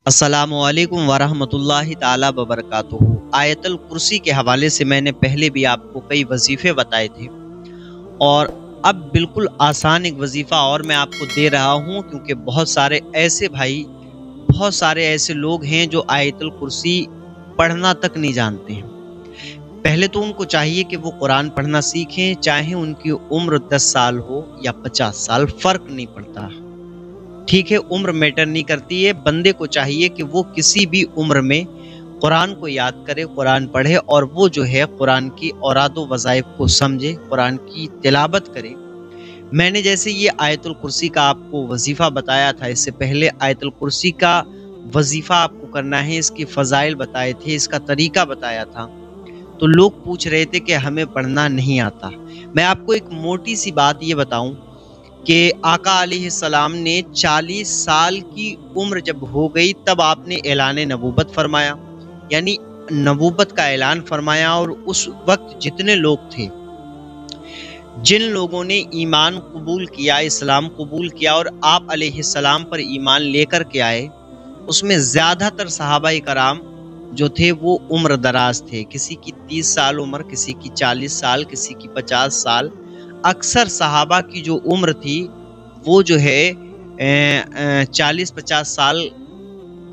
अस्सलामुअलैकुम वरहमतुल्लाहि ताला वबरकातुहू। आयतल कुर्सी के हवाले से मैंने पहले भी आपको कई वजीफ़े बताए थे और अब बिल्कुल आसान एक वजीफ़ा और मैं आपको दे रहा हूँ, क्योंकि बहुत सारे ऐसे लोग हैं जो आयतल कुर्सी पढ़ना तक नहीं जानते हैं। पहले तो उनको चाहिए कि वो कुरान पढ़ना सीखें, चाहे उनकी उम्र 10 साल हो या 50 साल, फ़र्क नहीं पड़ता। ठीक है, उम्र मैटर नहीं करती है। बंदे को चाहिए कि वो किसी भी उम्र में कुरान को याद करे, कुरान पढ़े और वो जो है कुरान की औरादो वज़ाइफ को समझे, कुरान की तिलावत करे। मैंने जैसे ये आयतुल कुर्सी का आपको वजीफ़ा बताया था, इससे पहले आयतुल कुर्सी का वजीफ़ा आपको करना है, इसकी फ़ज़ाइल बताए थे, इसका तरीका बताया था। तो लोग पूछ रहे थे कि हमें पढ़ना नहीं आता। मैं आपको एक मोटी सी बात ये बताऊं कि आका अलैहिस्सलाम ने 40 साल की उम्र जब हो गई तब आपने ऐलान नबूवत फरमाया, यानी नबूवत का ऐलान फरमाया। और उस वक्त जितने लोग थे, जिन लोगों ने ईमान कबूल किया, इस्लाम कबूल किया और आप अलैहिस्सलाम पर ईमान लेकर के आए, उसमें ज़्यादातर सहाबाए कराम जो थे वो उम्र दराज थे। किसी की 30 साल उम्र, किसी की 40 साल, किसी की 50 साल। अक्सर सहाबा की जो उम्र थी वो जो है 40-50 साल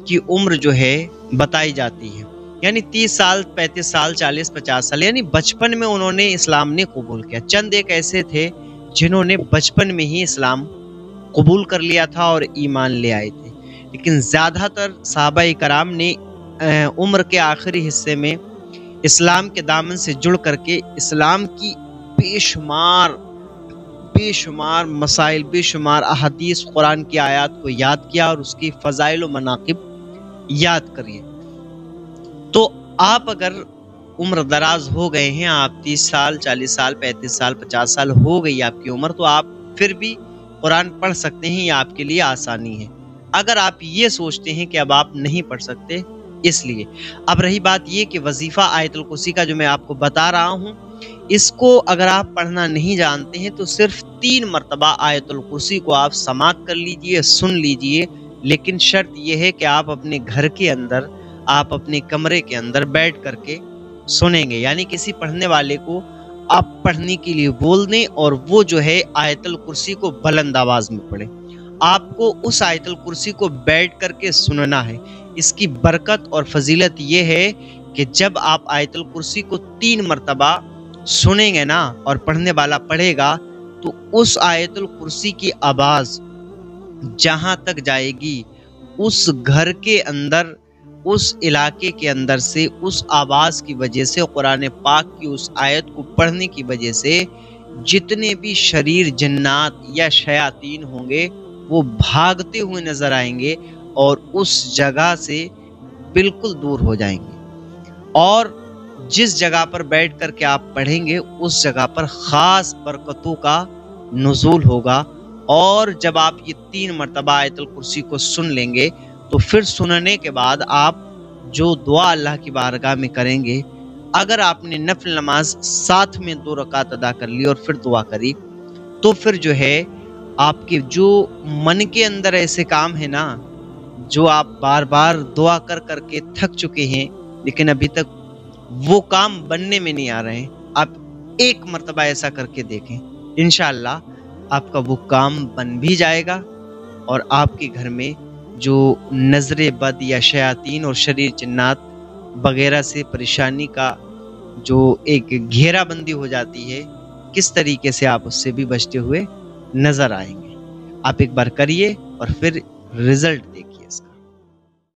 की उम्र जो है बताई जाती है, यानी 30 साल, 35 साल, 40-50 साल, यानी बचपन में उन्होंने इस्लाम ने कबूल किया। चंद एक ऐसे थे जिन्होंने बचपन में ही इस्लाम कबूल कर लिया था और ईमान ले आए थे, लेकिन ज़्यादातर सहाबाए कराम ने उम्र के आखिरी हिस्से में इस्लाम के दामन से जुड़ करके इस्लाम की बेशुमार मसाइल, बेशुमार अहादीस, कुरान की आयत को याद किया और उसकी फ़ज़ाइल व मनाक़िब याद करिए। तो आप अगर उम्र दराज हो गए हैं, आप 30 साल, 40 साल, 35 साल, 50 साल हो गई आपकी उम्र, तो आप फिर भी कुरान पढ़ सकते हैं, ये आपके लिए आसानी है। अगर आप ये सोचते हैं कि अब आप नहीं पढ़ सकते, इसलिए अब रही बात ये कि वजीफ़ा आयतुल कुर्सी का जो मैं आपको बता रहा हूँ, इसको अगर आप पढ़ना नहीं जानते हैं तो सिर्फ 3 मरतबा आयतुल कुर्सी को आप समात कर लीजिए, सुन लीजिए। लेकिन शर्त यह है कि आप अपने घर के अंदर, आप अपने कमरे के अंदर बैठ करके सुनेंगे, यानी किसी पढ़ने वाले को आप पढ़ने के लिए बोल दें और वो जो है आयतुल कुर्सी को बुलंद आवाज़ में पढ़े। आपको उस आयतुल कुर्सी को बैठ करके सुनना है। इसकी बरकत और फजीलत ये है कि जब आप आयतुल कुर्सी को 3 मरतबा सुनेंगे ना और पढ़ने वाला पढ़ेगा, तो उस आयतुल कुर्सी की आवाज़ जहाँ तक जाएगी, उस घर के अंदर, उस इलाके के अंदर से, उस आवाज़ की वजह से, कुरान पाक की उस आयत को पढ़ने की वजह से जितने भी शरीर, जन्नात या शयातीन होंगे वो भागते हुए नजर आएंगे और उस जगह से बिल्कुल दूर हो जाएंगे। और जिस जगह पर बैठ कर के आप पढ़ेंगे उस जगह पर ख़ास बरकतों का नुज़ूल होगा। और जब आप ये 3 मरतबा आयतुल कुर्सी को सुन लेंगे तो फिर सुनने के बाद आप जो दुआ अल्लाह की बारगाह में करेंगे, अगर आपने नफल नमाज साथ में 2 रकात अदा कर ली और फिर दुआ करी, तो फिर जो है आपके जो मन के अंदर ऐसे काम है ना, जो आप बार बार दुआ कर करके थक चुके हैं लेकिन अभी तक वो काम बनने में नहीं आ रहे हैं, आप एक मर्तबा ऐसा करके देखें, इंशाअल्लाह आपका वो काम बन भी जाएगा और आपके घर में जो नज़रे बद या शयातीन और शरीर जन्नात वगैरह से परेशानी का जो एक घेराबंदी हो जाती है, किस तरीके से आप उससे भी बचते हुए नज़र आएंगे। आप एक बार करिए और फिर रिजल्ट देखिए।